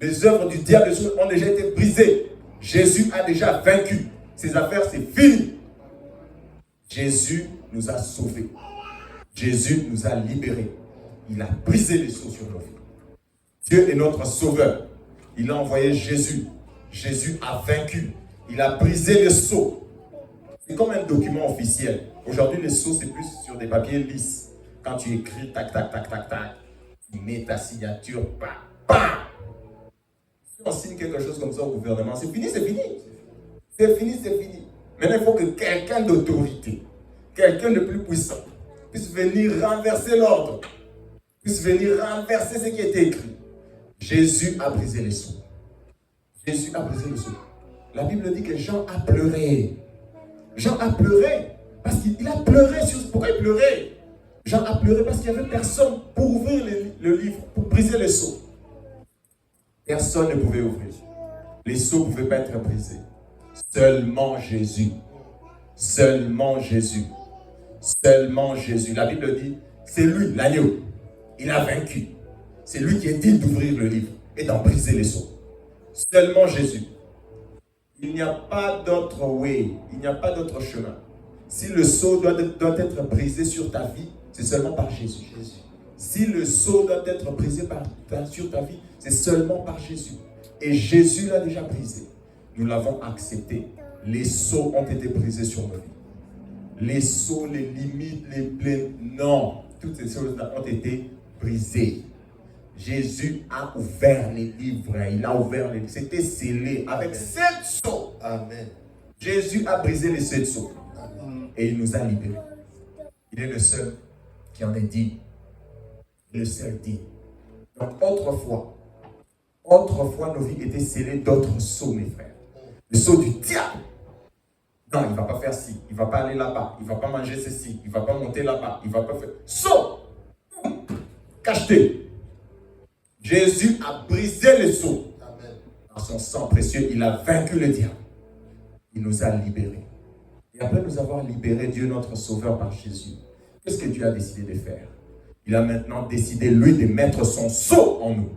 Les œuvres du diable ont déjà été brisées. Jésus a déjà vaincu. Ses affaires, c'est fini. Jésus nous a sauvés. Jésus nous a libérés. Il a brisé les sceaux sur nos vies. Dieu est notre sauveur. Il a envoyé Jésus. Jésus a vaincu. Il a brisé les sceaux. C'est comme un document officiel. Aujourd'hui, les sceaux, c'est plus sur des papiers lisses. Quand tu écris, tac, tac, tac, tac, tac, tu mets ta signature, bam, bam. Si on signe quelque chose comme ça au gouvernement, c'est fini, c'est fini. C'est fini, c'est fini. Maintenant, il faut que quelqu'un d'autorité, quelqu'un de plus puissant, puisse venir renverser l'ordre, puisse venir renverser ce qui était écrit. Jésus a brisé les sceaux. Jésus a brisé les sceaux. La Bible dit que Jean a pleuré. Jean a pleuré parce qu'il a pleuré. Pourquoi il pleurait? Jean a pleuré parce qu'il n'y avait personne pour ouvrir le livre, pour briser les sceaux. Personne ne pouvait ouvrir. Les sceaux ne pouvaient pas être brisés. Seulement Jésus. Seulement Jésus. Seulement Jésus. La Bible dit, c'est lui, l'agneau. Il a vaincu. C'est lui qui est digne d'ouvrir le livre et d'en briser les sceaux. Seulement Jésus. Il n'y a pas d'autre way. Il n'y a pas d'autre chemin. Si le sceau doit être brisé sur ta vie, c'est seulement par Jésus. Si le sceau doit être brisé sur ta vie, c'est seulement par Jésus. Et Jésus l'a déjà brisé. Nous l'avons accepté. Les sceaux ont été brisés sur nos vies. Les sceaux, les limites, non. Toutes ces choses-là ont été brisées. Jésus a ouvert les livres. Il a ouvert les livres. C'était scellé avec 7 sceaux. Amen. Jésus a brisé les 7 sceaux. Amen. Et il nous a libérés. Il est le seul qui en est digne. Le seul digne. Donc autrefois, nos vies étaient scellées d'autres sceaux, mes frères. Le sceau du diable. Non, il ne va pas faire ci, il ne va pas aller là-bas, il ne va pas manger ceci, il ne va pas monter là-bas, il ne va pas faire... Sceau! Cacheté. Jésus a brisé les sceaux. Amen. Dans son sang précieux, il a vaincu le diable. Il nous a libérés. Et après nous avoir libérés, Dieu notre sauveur par Jésus, qu'est-ce que Dieu a décidé de faire? Il a maintenant décidé, lui, de mettre son sceau en nous.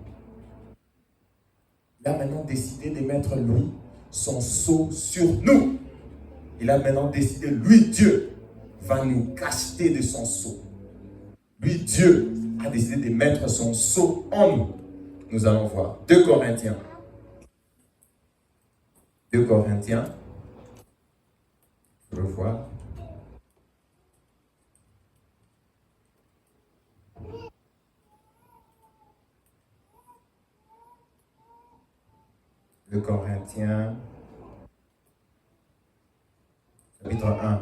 Il a maintenant décidé de mettre, lui, son sceau sur nous. Il a maintenant décidé, lui, Dieu, va nous cacheter de son sceau. Lui, Dieu, a décidé de mettre son sceau en nous. Nous allons voir 2 Corinthiens. 2 Corinthiens. Je veux voir. De Corinthiens, chapitre 1.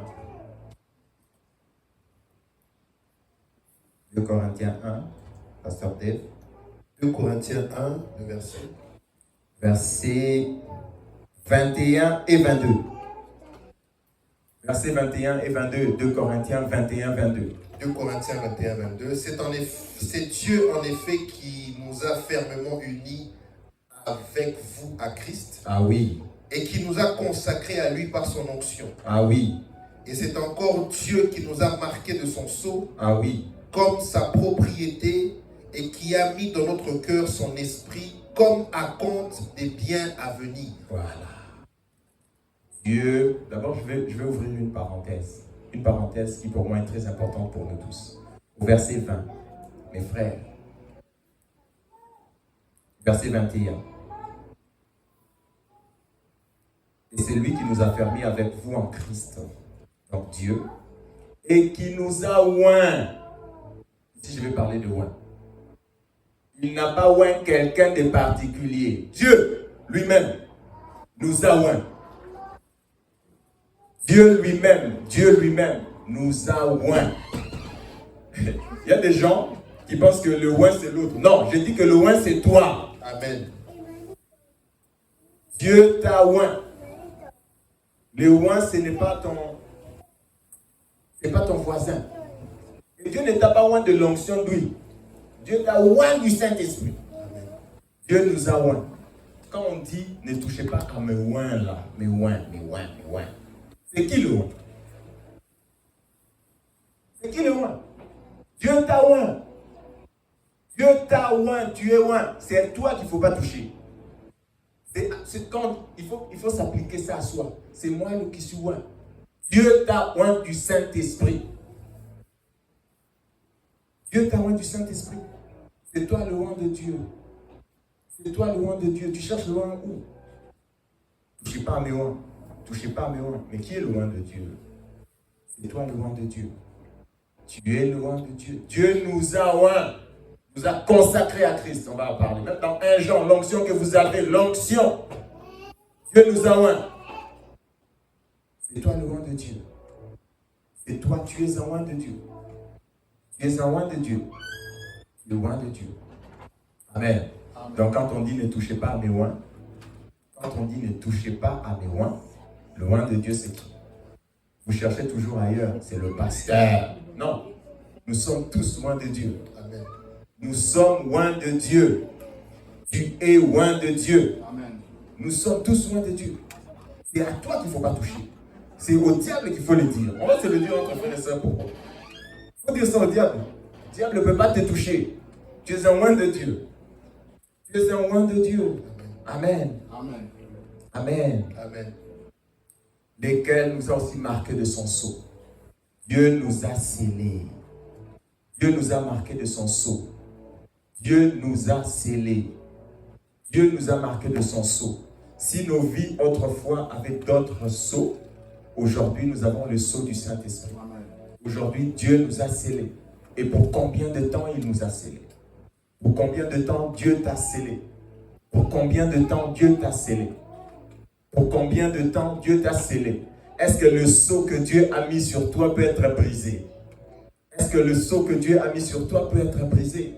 De Corinthiens 1. Pasteur Dave. 2 Corinthiens 1, le verset. Versets 21 et 22. Versets 21 et 22, 2 Corinthiens 21, 22. 2 Corinthiens 21, 22. C'est Dieu en effet qui nous a fermement unis avec vous à Christ. Ah oui. Et qui nous a consacrés à lui par son onction. Ah oui. Et c'est encore Dieu qui nous a marqués de son sceau. Ah oui. Comme sa propriété et qui a mis dans notre cœur son esprit comme à compte des biens à venir. Voilà. Dieu, d'abord je vais ouvrir une parenthèse qui pour moi est très importante pour nous tous. Au verset 20, mes frères, verset 21. Et c'est lui qui nous a fermés avec vous en Christ, donc Dieu, et qui nous a oint. Ici je vais parler de oint. Il n'a pas oint quelqu'un de particulier. Dieu lui-même nous a oint. Dieu lui-même nous a oint. Il y a des gens qui pensent que le oint c'est l'autre. Non, je dis que le oint c'est toi. Amen. Dieu t'a oint. Le oint ce n'est pas ton voisin. Et Dieu ne t'a pas oint de l'onction d'huile. Dieu t'a oint du Saint-Esprit. Dieu nous a oint. Quand on dit ne touchez pas à mes oints là, mes oints. C'est qui le oint? C'est qui le oint? Dieu t'a oint. Dieu t'a oint, tu es oint. C'est toi qu'il ne faut pas toucher. C'est quand il faut s'appliquer ça à soi. C'est moi qui suis oint. Dieu t'a oint du Saint-Esprit. Dieu t'a oint du Saint-Esprit. C'est toi le oint de Dieu. C'est toi le oint de Dieu. Tu cherches le oint où? Touchez pas à mes oints. Touchez pas à mes oints. Mais qui est le oint de Dieu? C'est toi le oint de Dieu. Tu es le oint de Dieu. Dieu nous a oint. Nous a consacrés à Christ. On va en parler. Même dans 1 Jean, l'onction que vous avez, l'onction. Dieu nous a oint. C'est toi le oint de Dieu. C'est toi, tu es un oint de Dieu. Tu es un oint de Dieu. Le oint de Dieu. Amen. Amen. Donc quand on dit ne touchez pas à mes oints, quand on dit ne touchez pas à mes oints, le oint de Dieu c'est qui? Vous cherchez toujours ailleurs, c'est le pasteur. Non, nous sommes tous oints de Dieu. Amen. Nous sommes oints de Dieu. Tu es oint de Dieu. Amen. Nous sommes tous oints de Dieu. C'est à toi qu'il ne faut pas toucher. C'est au diable qu'il faut le dire. On va se le dire entre frères et sœurs. Pourquoi? Il faut dire ça au diable. Le diable ne peut pas te toucher. Tu es un oint de Dieu. Tu es un oint de Dieu. Amen. Amen. Amen. Amen. Lesquels nous a aussi marqués de son sceau. Dieu nous a scellés. Dieu nous a marqués de son sceau. Dieu nous a scellés. Dieu nous a marqués de son sceau. Si nos vies autrefois avaient d'autres sceaux, aujourd'hui nous avons le sceau du Saint-Esprit. Aujourd'hui Dieu nous a scellés. Et pour combien de temps il nous a scellés? Pour combien de temps Dieu t'a scellé? Pour combien de temps Dieu t'a scellé? Pour combien de temps Dieu t'a scellé? Est-ce que le sceau que Dieu a mis sur toi peut être brisé? Est-ce que le sceau que Dieu a mis sur toi peut être brisé?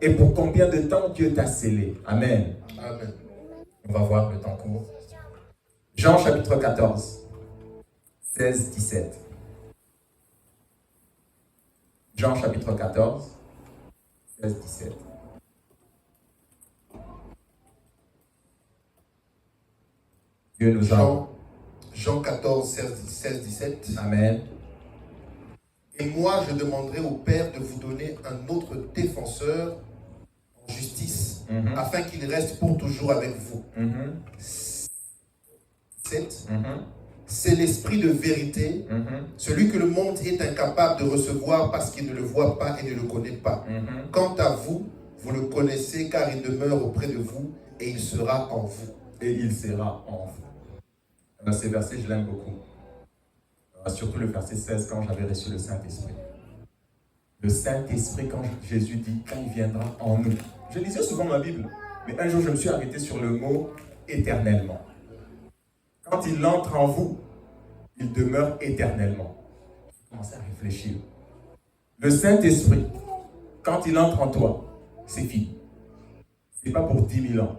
Et pour combien de temps Dieu t'a scellé? Amen. Amen. On va voir le temps court. Jean chapitre 14, 16, 17. Jean chapitre 14, 16, 17. Dieu nous a... Jean 14, 16, 17. Amen. Et moi, je demanderai au Père de vous donner un autre défenseur en justice, afin qu'il reste pour toujours avec vous. 7. C'est l'esprit de vérité, celui que le monde est incapable de recevoir parce qu'il ne le voit pas et ne le connaît pas. Quant à vous, vous le connaissez car il demeure auprès de vous et il sera en vous. Et il sera en vous. Ces versets, je l'aime beaucoup. Surtout le verset 16, quand j'avais reçu le Saint-Esprit. Le Saint-Esprit, quand Jésus dit, quand il viendra en nous. Je lisais souvent ma Bible, mais un jour je me suis arrêté sur le mot éternellement. Quand il entre en vous, il demeure éternellement. J'ai commencé à réfléchir. Le Saint-Esprit, quand il entre en toi, c'est fini. Ce n'est pas pour 10 000 ans.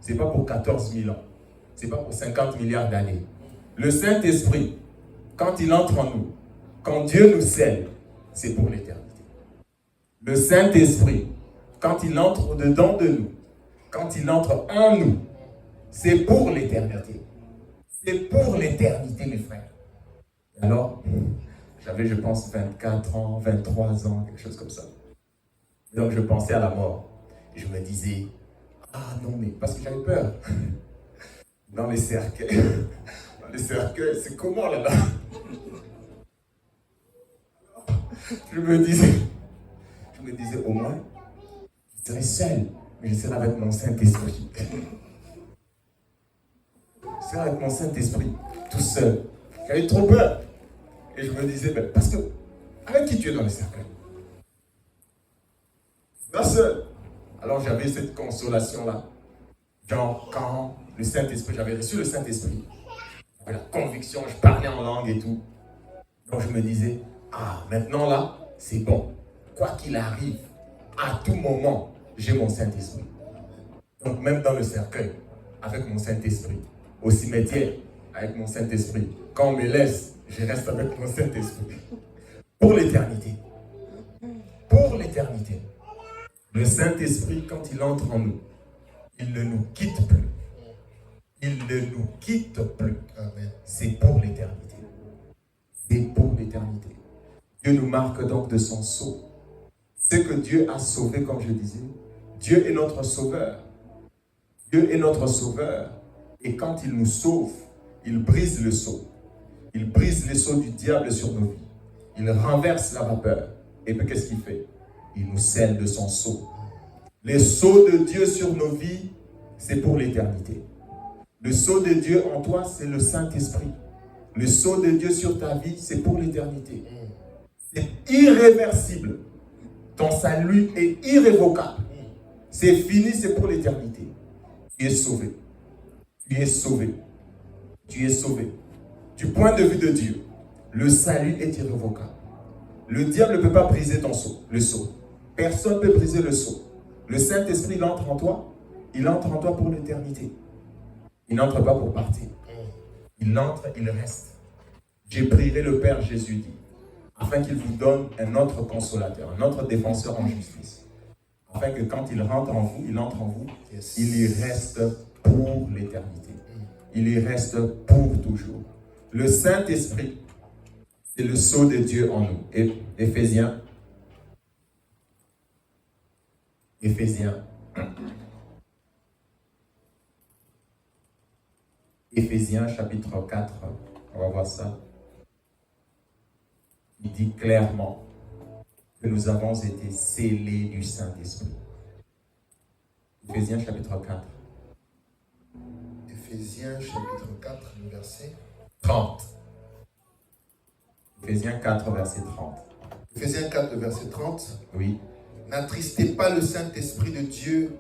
Ce n'est pas pour 14 000 ans. Ce n'est pas pour 50 milliards d'années. Le Saint-Esprit, quand il entre en nous, quand Dieu nous scelle, c'est pour l'éternité. Le Saint-Esprit, quand il entre au-dedans de nous, quand il entre en nous, c'est pour l'éternité. C'est pour l'éternité, mes frères. Alors, j'avais, je pense, 24 ans, 23 ans, quelque chose comme ça. Donc, je pensais à la mort. Et je me disais, ah non, mais parce que j'avais peur. Dans les cercueils, c'est comment là-bas? Je me disais, au moins, je serai seul, mais je serai avec mon Saint-Esprit. Je serai avec mon Saint-Esprit, tout seul. J'avais trop peur. Et je me disais, ben, parce que, avec qui tu es dans le cercueil? Pas seul. Alors j'avais cette consolation-là. Genre, quand le Saint-Esprit, j'avais reçu le Saint-Esprit, j'avais la conviction, je parlais en langue et tout. Donc je me disais, ah, maintenant là, c'est bon. Quoi qu'il arrive, à tout moment, j'ai mon Saint-Esprit. Donc même dans le cercueil, avec mon Saint-Esprit. Au cimetière, avec mon Saint-Esprit. Quand on me laisse, je reste avec mon Saint-Esprit. Pour l'éternité. Pour l'éternité. Le Saint-Esprit, quand il entre en nous, il ne nous quitte plus. Il ne nous quitte plus. Amen. C'est pour l'éternité. C'est pour l'éternité. Dieu nous marque donc de son sceau. Ce que Dieu a sauvé, comme je disais, Dieu est notre sauveur. Dieu est notre sauveur. Et quand il nous sauve, il brise le sceau. Il brise le sceau du diable sur nos vies. Il renverse la vapeur. Et puis qu'est-ce qu'il fait? Il nous scelle de son sceau. Les sceaux de Dieu sur nos vies, c'est pour l'éternité. Le sceau de Dieu en toi, c'est le Saint-Esprit. Le sceau de Dieu sur ta vie, c'est pour l'éternité. C'est irréversible. Ton salut est irrévocable. C'est fini, c'est pour l'éternité. Tu es sauvé. Tu es sauvé. Tu es sauvé. Du point de vue de Dieu, le salut est irrévocable. Le diable ne peut pas briser ton sceau, le sceau. Personne ne peut briser le sceau. Le Saint-Esprit, il entre en toi. Il entre en toi pour l'éternité. Il n'entre pas pour partir. Il entre, il reste. J'ai prié le Père Jésus dit, afin qu'il vous donne un autre consolateur, un autre défenseur en justice. Afin que quand il rentre en vous, il entre en vous, il y reste pour l'éternité. Il y reste pour toujours. Le Saint-Esprit, c'est le sceau de Dieu en nous. Éphésiens. Éphésiens chapitre 4, on va voir ça. Il dit clairement que nous avons été scellés du Saint-Esprit. Éphésiens chapitre 4. Éphésiens chapitre 4, le verset 30. Éphésiens 4, verset 30. Éphésiens 4, verset 30. Oui. N'attristez pas le Saint-Esprit de Dieu,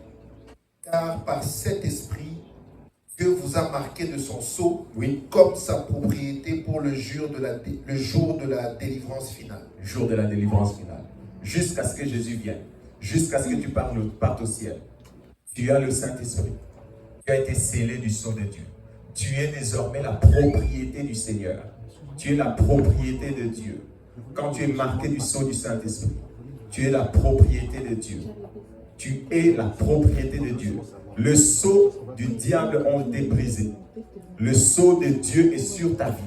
car par cet esprit, Dieu vous a marqué de son sceau, oui, comme sa propriété pour le jour de la délivrance finale. Le jour de la délivrance finale. Jusqu'à ce que Jésus vienne. Jusqu'à ce que tu partes au ciel. Tu as le Saint-Esprit. Tu as été scellé du sceau de Dieu. Tu es désormais la propriété du Seigneur. Tu es la propriété de Dieu. Quand tu es marqué du sceau du Saint-Esprit, tu es la propriété de Dieu. Tu es la propriété de Dieu. Le sceau du diable a été brisé. Le sceau de Dieu est sur ta vie.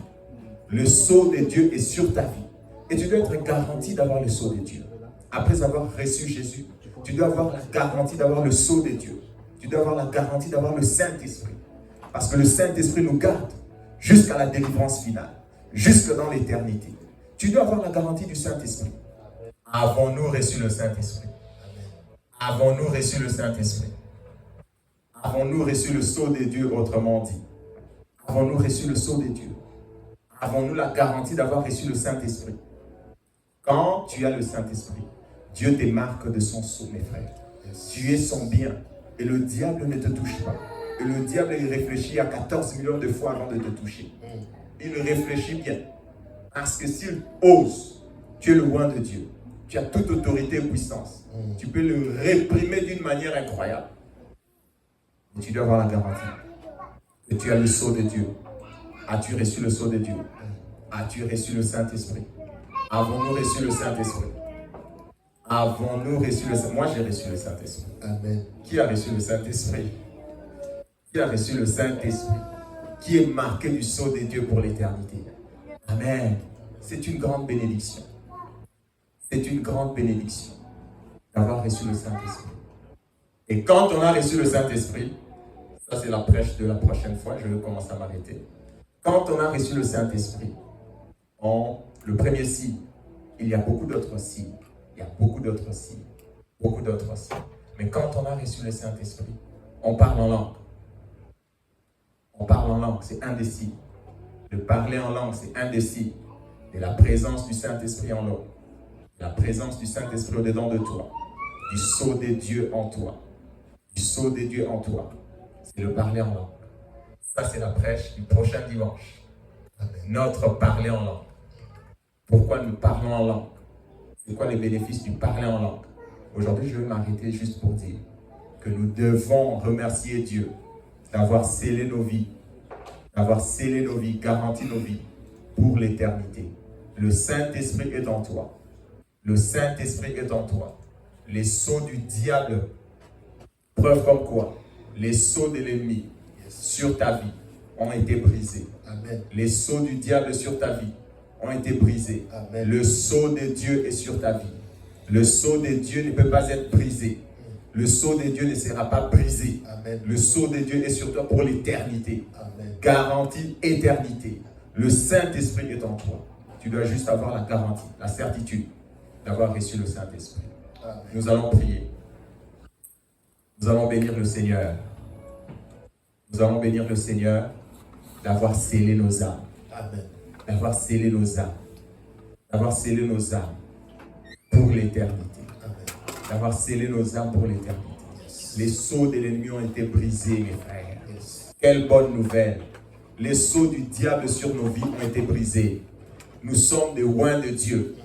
Le sceau de Dieu est sur ta vie. Et tu dois être garanti d'avoir le sceau de Dieu. Après avoir reçu Jésus, tu dois avoir la garantie d'avoir le sceau de Dieu. Tu dois avoir la garantie d'avoir le Saint-Esprit. Parce que le Saint-Esprit nous garde jusqu'à la délivrance finale, jusque dans l'éternité. Tu dois avoir la garantie du Saint-Esprit. Avons-nous reçu le Saint-Esprit? Avons-nous reçu le Saint-Esprit? Avons-nous reçu le sceau de Dieu, autrement dit? Avons-nous reçu le sceau de Dieu? Avons-nous la garantie d'avoir reçu le Saint-Esprit? Quand tu as le Saint-Esprit, Dieu te marque de son sceau, mes frères. Tu es son bien et le diable ne te touche pas. Et le diable, il réfléchit à 14 millions de fois avant de te toucher. Il réfléchit bien. Parce que s'il ose, tu es le loin de Dieu. Tu as toute autorité et puissance. Tu peux le réprimer d'une manière incroyable. Mais tu dois avoir la garantie que tu as le sceau de Dieu. As-tu reçu le sceau de Dieu? As-tu reçu le Saint-Esprit? Avons-nous reçu le Saint-Esprit? Avons-nous reçu le Saint-Esprit? Moi, j'ai reçu le Saint-Esprit. Amen. Qui a reçu le Saint-Esprit? Qui a reçu le Saint-Esprit? Qui est marqué du sceau de Dieu pour l'éternité? Amen. C'est une grande bénédiction. C'est une grande bénédiction d'avoir reçu le Saint-Esprit. Et quand on a reçu le Saint-Esprit, ça c'est la prêche de la prochaine fois, je vais commencer à m'arrêter. Quand on a reçu le Saint-Esprit, le premier signe, il y a beaucoup d'autres signes. Il y a beaucoup d'autres signes. Beaucoup d'autres signes. Mais quand on a reçu le Saint-Esprit, on parle en langue. On parle en langue, c'est un des signes. De parler en langue, c'est un des signes. Et la présence du Saint-Esprit en nous. La présence du Saint-Esprit au-dedans de toi. Du sceau de Dieu en toi. Du sceau de Dieu en toi. C'est le parler en langue. Ça, c'est la prêche du prochain dimanche. Notre parler en langue. Pourquoi nous parlons en langue? C'est quoi les bénéfices du parler en langue? Aujourd'hui, je vais m'arrêter juste pour dire que nous devons remercier Dieu d'avoir scellé nos vies, garanti nos vies pour l'éternité. Le Saint-Esprit est en toi. Le Saint-Esprit est en toi. Les sceaux du diable, preuve comme quoi, les sceaux de l'ennemi sur ta vie ont été brisés. Amen. Les sceaux du diable sur ta vie ont été brisés. Amen. Le sceau de Dieu est sur ta vie. Le sceau de Dieu ne peut pas être brisé. Le sceau de Dieu ne sera pas brisé. Amen. Le sceau de Dieu est sur toi pour l'éternité. Amen. Garantie éternité. Le Saint-Esprit est en toi. Tu dois juste avoir la garantie, la certitude d'avoir reçu le Saint-Esprit. Amen. Nous allons prier. Nous allons bénir le Seigneur. Nous allons bénir le Seigneur d'avoir scellé nos âmes. Amen. D'avoir scellé nos âmes. D'avoir scellé nos âmes pour l'éternité. Amen. D'avoir scellé nos âmes pour l'éternité. Les sceaux de l'ennemi ont été brisés, mes frères. Yes. Quelle bonne nouvelle. Les sceaux du diable sur nos vies ont été brisés. Nous sommes des oins de Dieu.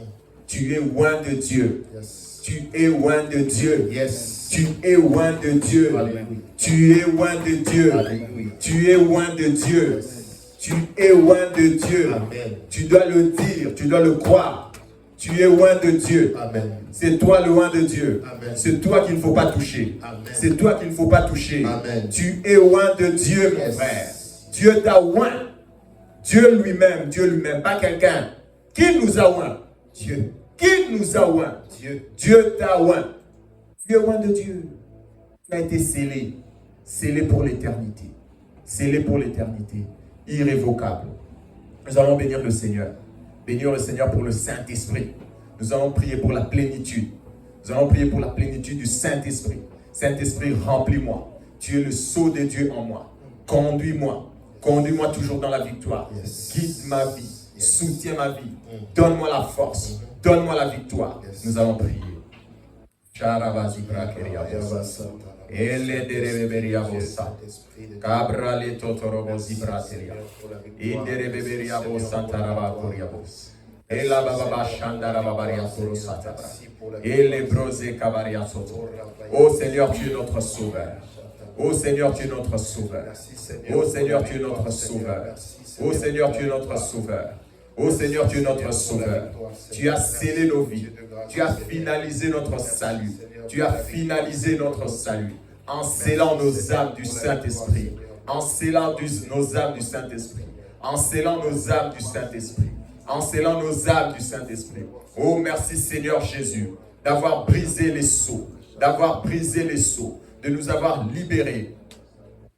Tu es oin de Dieu. Yes. Tu es oin de Dieu. Yes. Tu es oin de Dieu. Alléluia. Tu es oin de Dieu. Alléluia. Tu es oin de Dieu. Tu es oin de Dieu. Amen. Tu dois le dire, tu dois le croire. Tu es oin de Dieu. Amen. C'est toi le oin de Dieu. Amen. C'est toi qu'il ne faut pas toucher. Amen. C'est toi qu'il ne faut pas toucher. Amen. Tu es oin de Dieu, mon Yes. frère. Dieu t'a oint. Dieu lui-même, pas quelqu'un. Qui nous a oint? Dieu. Qui nous a oint? Dieu. Dieu t'a oint. Tu es oint de Dieu. Tu as été scellé. Scellé pour l'éternité. Scellé pour l'éternité. Irrévocable. Nous allons bénir le Seigneur. Bénir le Seigneur pour le Saint-Esprit. Nous allons prier pour la plénitude. Nous allons prier pour la plénitude du Saint-Esprit. Saint-Esprit, remplis-moi. Tu es le sceau de Dieu en moi. Conduis-moi. Conduis-moi toujours dans la victoire. Yes. Guide ma vie. Yes. Soutiens ma vie. Donne-moi la force. Donne-moi la victoire. Yes. Nous allons prier. Cabra le totorobo zibrateria. Indere beberia bo santaraba coriabos. Ela baba shandara babaria soro satabra. Ele brose cabaria soto. Oh Seigneur, tu es notre sauveur. Oh Seigneur, tu es notre sauveur. Oh Seigneur, tu es notre sauveur. Oh Seigneur, tu es notre sauveur. Oh Seigneur, tu es notre sauveur. Tu as scellé nos vies. Tu as finalisé notre salut. Tu as finalisé notre salut. En scellant nos âmes du Saint-Esprit. En scellant nos âmes du Saint-Esprit. En scellant nos âmes du Saint-Esprit. En scellant nos âmes du Saint-Esprit. Oh merci Seigneur Jésus d'avoir brisé les sceaux. D'avoir brisé les sceaux. De nous avoir libérés.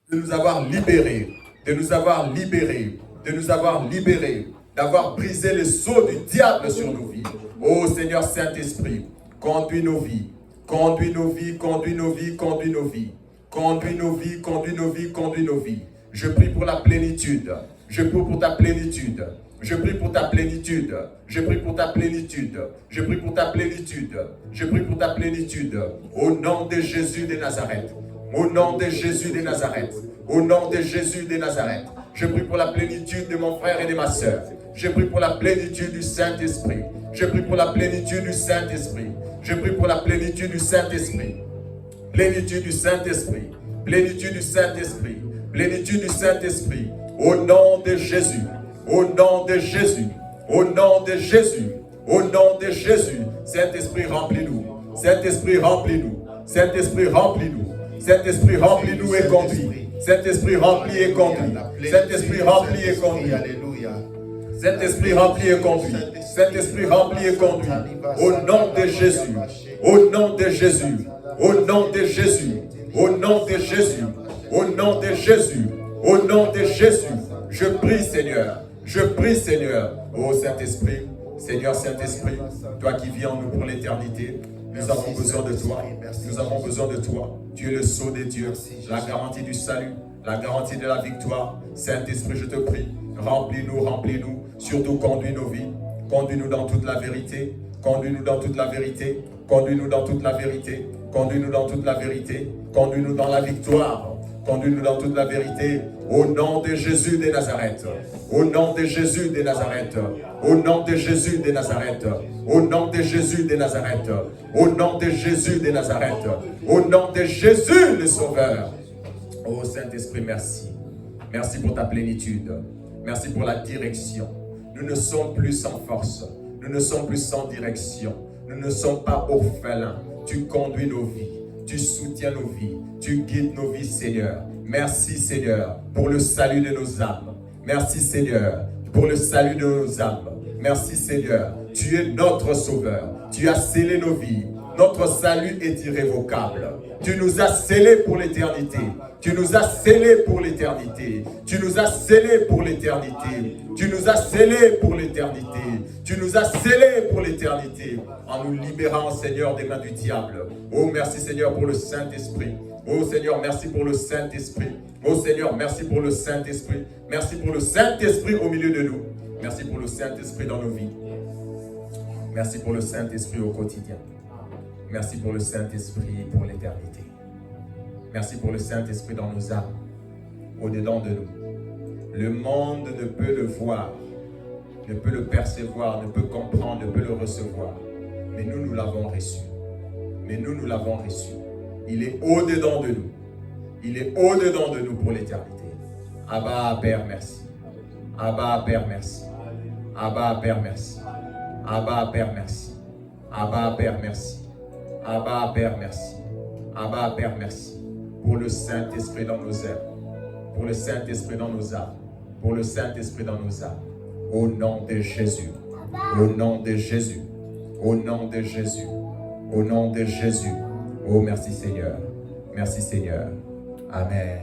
De nous avoir libérés. De nous avoir libérés. De nous avoir libérés. D'avoir brisé les sceaux du diable sur nos vies. Oh Seigneur Saint-Esprit, conduis nos vies. Conduis nos vies, conduis nos vies, conduis nos vies. Conduis nos vies, conduis nos vies, conduis nos vies. Je prie pour la plénitude. Je prie pour ta plénitude. Je prie pour ta plénitude. Je prie pour ta plénitude. Je prie pour ta plénitude. Je prie pour ta plénitude. Au nom de Jésus de Nazareth. Au nom de Jésus de Nazareth. Au nom de Jésus de Nazareth. Je prie pour la plénitude de mon frère et de ma sœur. Je prie pour la plénitude du Saint-Esprit. Je prie pour la plénitude du Saint-Esprit. Je prie pour la plénitude du Saint-Esprit. Plénitude du Saint-Esprit. Plénitude du Saint-Esprit. Plénitude du Saint-Esprit. Au nom de Jésus. Au nom de Jésus. Au nom de Jésus. Au nom de Jésus. Saint-Esprit, remplis-nous. Saint-Esprit, remplis-nous. Saint-Esprit, remplis-nous. Saint-Esprit, remplis-nous et conduis. Saint-Esprit, remplis et conduis. Saint-Esprit, remplis et conduis. Saint-Esprit, remplis et conduis. Saint-Esprit, remplis et conduis. Au nom de Jésus. Au nom de Jésus. Au nom de Jésus. Au nom de Jésus. Au nom de Jésus. Au nom de Jésus. Je prie, Seigneur. Je prie, Seigneur. Ô Saint-Esprit. Seigneur Saint-Esprit, toi qui vis en nous pour l'éternité, nous avons besoin de toi. Nous avons besoin de toi. Tu es le sceau des dieux, la garantie du salut, la garantie de la victoire. Saint-Esprit, je te prie, remplis-nous, remplis-nous. Surtout, conduis nos vies. Conduis-nous dans toute la vérité. Conduis-nous dans toute la vérité. Conduis-nous dans toute la vérité. Conduis-nous dans toute la vérité. Conduis-nous dans la victoire. Conduis-nous dans toute la vérité. Au nom de Jésus de Nazareth. Au nom de Jésus de Nazareth. Au nom de Jésus de Nazareth. Au nom de Jésus de Nazareth. Au nom de Jésus de Nazareth. Au nom de Jésus le Sauveur. Oh Saint-Esprit, merci. Merci pour ta plénitude. Merci pour la direction. Nous ne sommes plus sans force. Nous ne sommes plus sans direction. Nous ne sommes pas orphelins. Tu conduis nos vies. Tu soutiens nos vies. Tu guides nos vies, Seigneur. Merci, Seigneur, pour le salut de nos âmes. Merci, Seigneur, pour le salut de nos âmes. Merci, Seigneur. Tu es notre Sauveur. Tu as scellé nos vies. Notre salut est irrévocable. Tu nous as scellés pour l'éternité. Tu nous as scellés pour l'éternité. Tu nous as scellés pour l'éternité. Tu nous as scellés pour l'éternité. Tu nous as scellés pour l'éternité. En nous libérant, Seigneur, des mains du diable. Oh, merci, Seigneur, pour le Saint-Esprit. Oh, Seigneur, merci pour le Saint-Esprit. Oh, Seigneur, merci pour le Saint-Esprit. Merci pour le Saint-Esprit au milieu de nous. Merci pour le Saint-Esprit dans nos vies. Merci pour le Saint-Esprit au quotidien. Merci pour le Saint-Esprit pour l'éternité. Merci pour le Saint-Esprit dans nos âmes, au-dedans de nous. Le monde ne peut le voir, ne peut le percevoir, ne peut comprendre, ne peut le recevoir. Mais nous, nous l'avons reçu. Mais nous, nous l'avons reçu. Il est au-dedans de nous. Il est au-dedans de nous pour l'éternité. Abba, Père, merci. Abba, Père, merci. Abba, Père, merci. Abba, Père, merci. Abba, Père, merci. Abba, Père, merci. Abba, Père, merci. Pour le Saint-Esprit dans nos âmes. Pour le Saint-Esprit dans nos âmes. Pour le Saint-Esprit dans nos âmes. Au nom de Jésus. Au nom de Jésus. Au nom de Jésus. Au nom de Jésus. Oh, merci Seigneur. Merci Seigneur. Amen.